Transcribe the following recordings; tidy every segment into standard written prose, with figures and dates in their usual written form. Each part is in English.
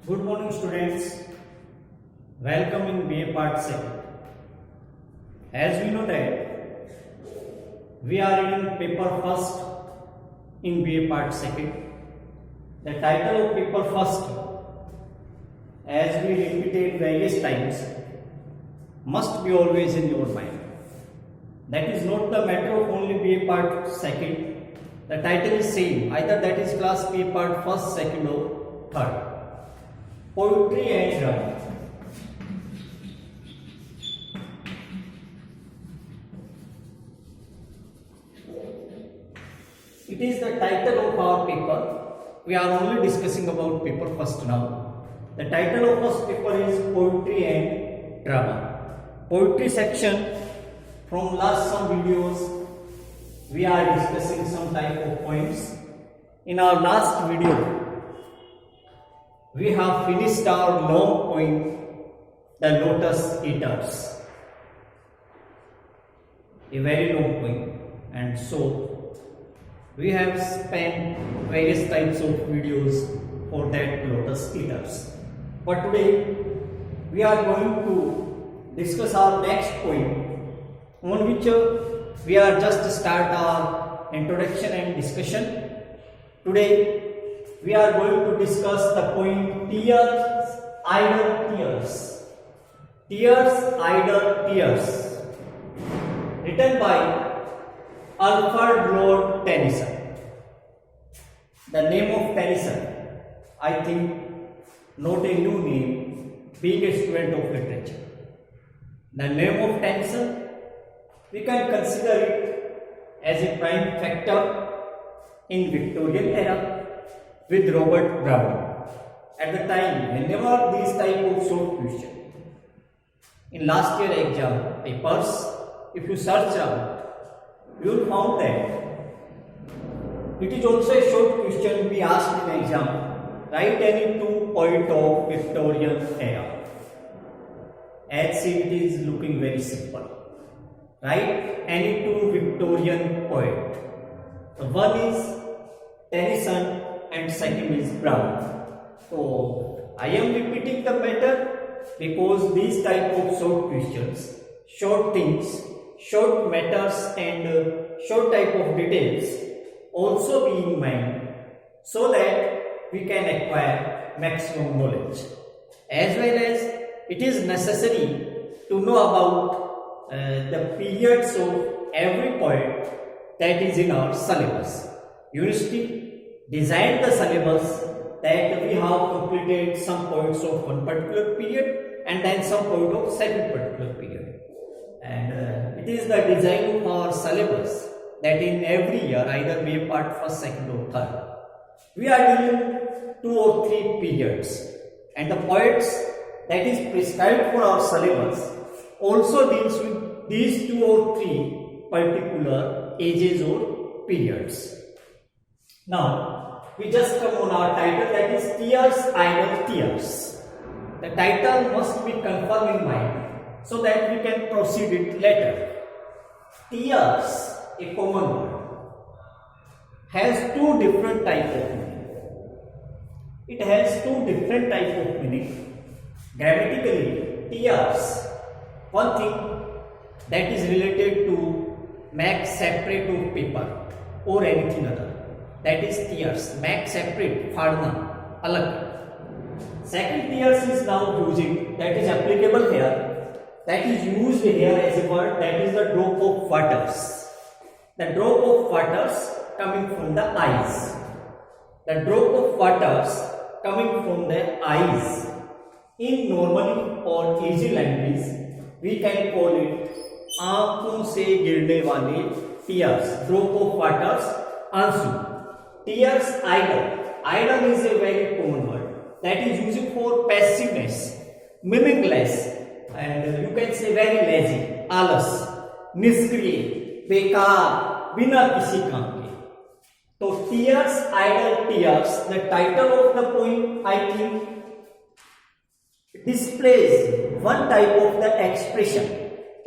Good morning, students. Welcome in BA Part 2. As we know that we are reading paper first in BA Part 2. The title of paper first, as we repeated various times, must be always in your mind. That is not the matter of only BA Part 2. The title is same, either that is class BA Part 1st, 2nd or 3rd. Poetry and drama. It is the title of our paper. We are only discussing about paper first now. The title of first paper is Poetry and Drama. Poetry section. From last some videos we are discussing some type of poems. In our last video we have finished our long poem, The Lotus Eaters. A very long poem, and so we have spent various types of videos for that Lotus Eaters. But today we are going to discuss our next poem, on which we are just start our introduction and discussion. Today we are going to discuss the poem Tears, Idle Tears. Tears, Idle Tears, written by Alfred Lord Tennyson. The name of Tennyson, I think, not a new name, being a student of literature. The name of Tennyson, we can consider it as a prime factor in Victorian era with Robert Browning. At the time, whenever these type of short questions in last year exam papers, if you search out, you will find that it is also a short question be asked in exam. Write any two poet of Victorian era. As it is looking very simple. Write any two Victorian poet. So one is Tennyson and second is Brown. So I am repeating the matter because these type of short questions, short things, short matters and short type of details also be in mind, so that we can acquire maximum knowledge. As well as it is necessary to know about the periods of every poet that is in our syllabus. University designed the syllabus that we have completed some points of one particular period and then some point of second particular period. And it is the design of our syllabus that in every year, either BA Part 1st, 2nd or 3rd, we are dealing 2 or 3 periods. And the poets that is prescribed for our syllabus also deals with these 2 or 3 particular ages or periods. Now, we just come on our title, that is Tears, Idle Tears. The title must be confirmed in mind so that we can proceed it later. Tears, a common word, has 2 different types of meaning. It has 2 different types of meaning. Grammatically, tears, one thing that is related to make separate of paper or anything other. That is tears, make separate, farna, alag. Second tears is now using, that is applicable here, that is used here as a word, that is the drop of waters. The drop of waters coming from the eyes. The drop of waters coming from the eyes. In normally or easy language, we can call it आंखों से गिरने वाले tears, drop of waters, आंसू. Tears, idle. Idle is a very common word that is used for passiveness, meaningless, and you can say very lazy, आलस, निष्क्रिय, बेकार, बिना किसी काम के. तो tears, idle tears, the title of the poem, I think, displays one type of the expression.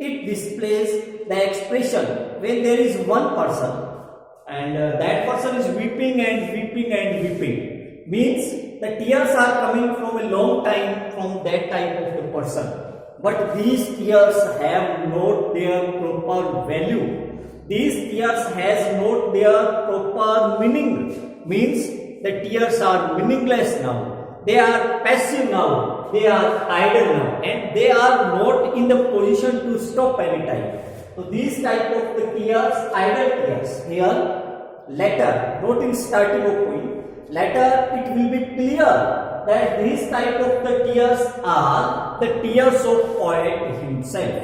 It displays the expression when there is one person and that person is weeping and weeping and weeping. Means the tears are coming from a long time from that type of the person. But these tears have not their proper value. These tears has not their proper meaning. Means the tears are meaningless now. They are passive now. They are idle now. And they are not in the position to stop any time. So these type of the tears, idle tears. Here, later, not in starting of poem. Later, it will be clear that these type of the tears are the tears of poet himself.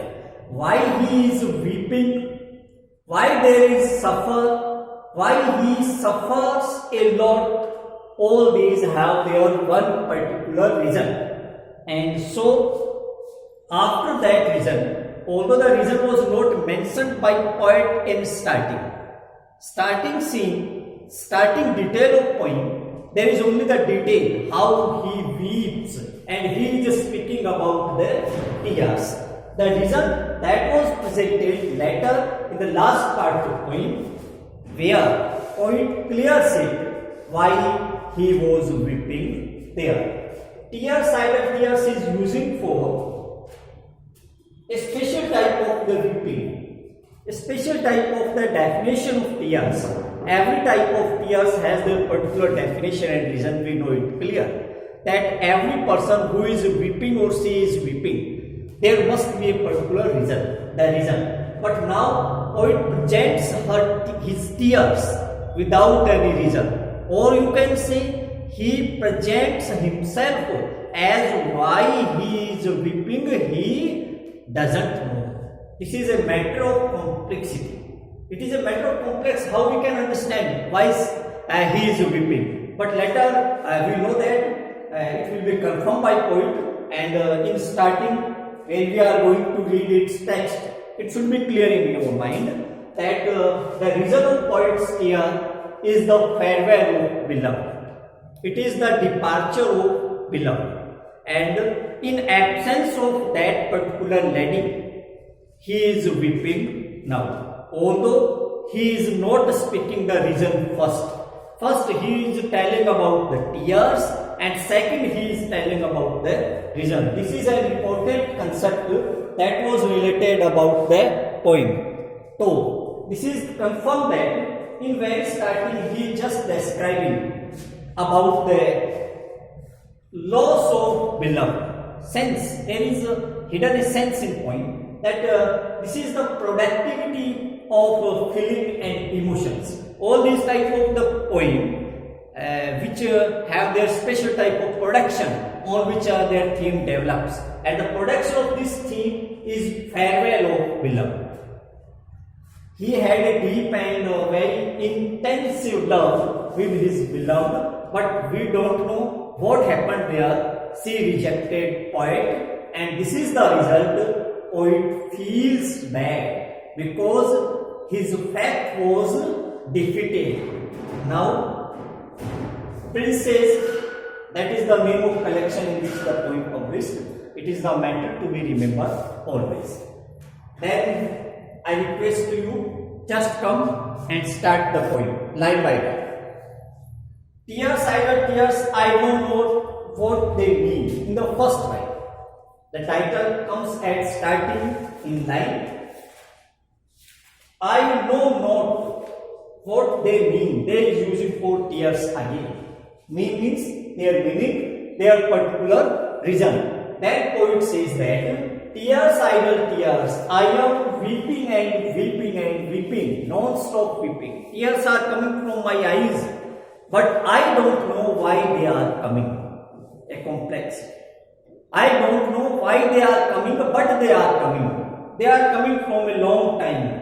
Why he is weeping, why there is suffer, why he suffers a lot, all these have their one particular reason. And so, after that reason, although the reason was not mentioned by poet in starting scene, starting detail of poem, there is only the detail, how he weeps, and he is speaking about the tears. The reason that was presented later in the last part of the poem, where poet clears it why he was weeping there. Tears, idle tears is using for a special type of the weeping, a special type of the definition of tears. Every type of tears has their particular definition and reason. We know it clear that every person who is weeping or she is weeping, there must be a particular reason. The reason. But now poet presents his tears without any reason, or you can say he presents himself as why he is weeping. He doesn't know. This is a matter of complexity. It is a matter of complex how we can understand why he is weeping. But later we know that it will be confirmed by poet, and in starting when we are going to read its text, it should be clear in your mind that the reason of poet's tear is the farewell of beloved. It is the departure of beloved, and in absence of that particular lady, he is weeping now. Although he is not speaking the reason first. First he is telling about the tears, and second he is telling about the reason. This is an important concept that was related about the poem. So this is confirmed that in very starting he is just describing about the loss of beloved. Sense, there is a hidden sense in poem that this is the productivity of feeling and emotions. All these type of the poem which have their special type of production on which their theme develops, and the production of this theme is farewell of beloved. He had a deep and very intensive love with his beloved, but we don't know what happened there. She rejected poet, and this is the result. Poet feels bad because his faith was defeated. Now, Princess, that is the name of collection in which the poem published. It is the matter to be remembered always. Then I request you, just come and start the poem line by line. Tears, idle tears, I don't know what they mean. In the first line, the title comes at starting in line. I know not what they mean. They is using for tears again. Means their meaning, their particular reason. Then poet says that tears, idle tears, I am weeping and weeping and weeping, non-stop weeping. Tears are coming from my eyes, but I don't know why they are coming. A complex. I don't know why they are coming, but they are coming. They are coming from a long time.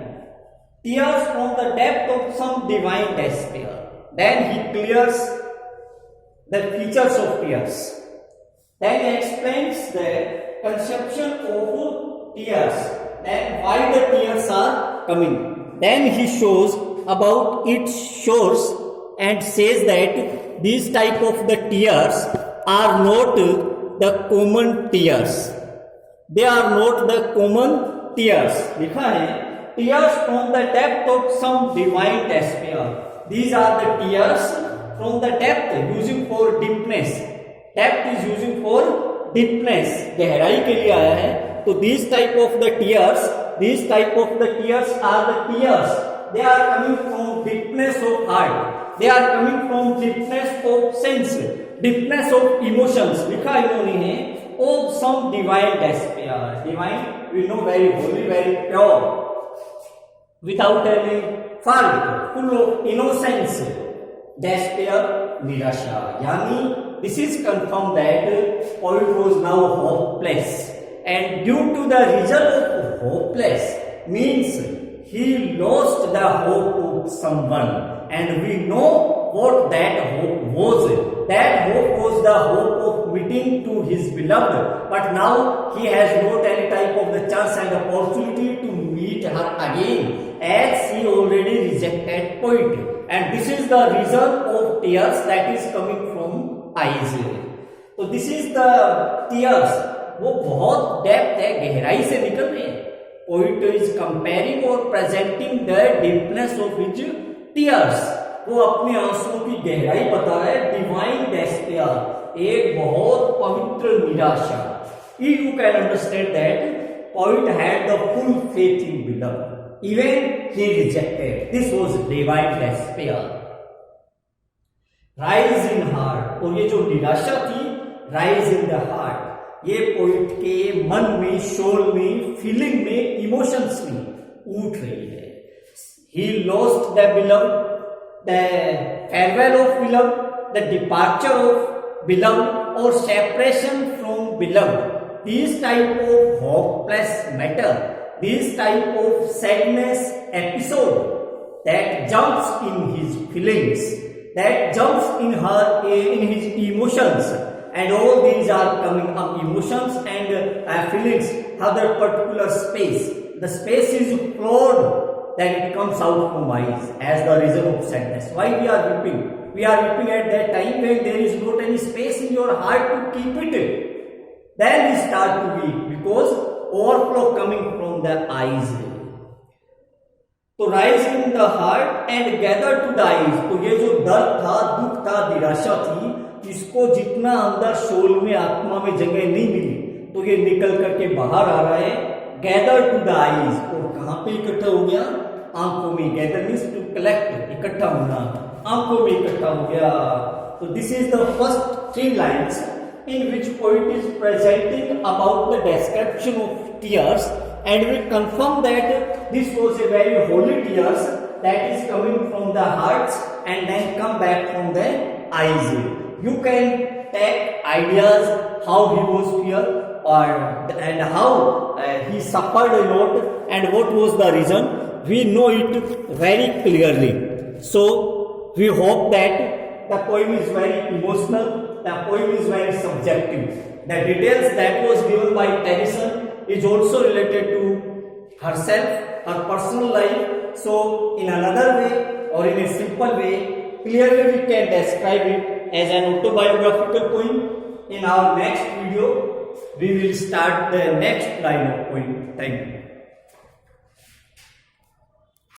Tears from the depth of some divine despair. Then he clears the features of tears. Then he explains the conception of tears. Then why the tears are coming. Then he shows about its source and says that these type of the tears are not the common tears. They are not the common tears. लिखा है tears from the depth of some divine despair. These are the tears from the depth using for deepness. Depth is using for deepness. गहराई के लिए आया है. तो these type of the tears are the tears. They are coming from deepness of heart. They are coming from deepness of sense, deepness of emotions. लिखा इन्होंने है of some divine despair. Divine, we know, very holy, very pure, without any fault, full of innocence. Despair, nirasha. Yani this is confirmed that poet was now hopeless, and due to the result of hopeless means he lost the hope of someone, and we know what that hope was. That hope was the hope of meeting to his beloved, but now he has not any type of the chance and opportunity to meet her again, as he already rejected poet. And this is the reason of tears that is coming from eyes. तो this is the tears, वो बहुत depth है, गहराई से निकल रहे हैं. Poet is comparing or presenting the deepness of his tears. वो अपने आंसुओं की गहराई बता रहा है. Divine despair, एक बहुत पवित्र निराशा. You can understand that poet had the full faith in beloved. Even he rejected. This was divine despair. Rise in heart. और ये जो निराशा थी, rise in the heart, ये पोइट के मन में, सोल में, फीलिंग में, इमोशंस में उठ रही है. He lost the beloved, the farewell of beloved, the departure of beloved, or separation from beloved. These type of hopeless matter, this type of sadness episode that jumps in his feelings, that jumps in his emotions, and all these are coming up, emotions and feelings have that particular space. The space is flowed, then it comes out from eyes as the reason of sadness. Why we are weeping? We are weeping at that time when there is not any space in your heart to keep it. Then we start to weep because overflow coming from the eyes. तो rise in the heart and gather to the eyes. तो ये जो दर्द था, दुख था, निराशा थी, इसको जितना अंदर सोल में, आत्मा में जगह नहीं मिली, तो ये निकल करके बाहर आ रहा है. Gather to the eyes. और कहाँ पे इकट्ठा हो गया? आंखों में. Gather means to collect, इकट्ठा होना, आंखों में इकट्ठा हो गया. तो this is the first 3 lines in which poet is presenting about the description of tears, and we confirm that this was a very holy tears that is coming from the hearts and then come back from the eyes. You can take ideas how he was here and how he suffered a lot and what was the reason. We know it very clearly. So we hope that the poem is very emotional. The poem is very subjective. The details that was given by Tennyson is also related to herself, her personal life. So in another way or in a simple way, clearly we can describe it as an autobiographical poem. In our next video, we will start the next line of poem. Thank you.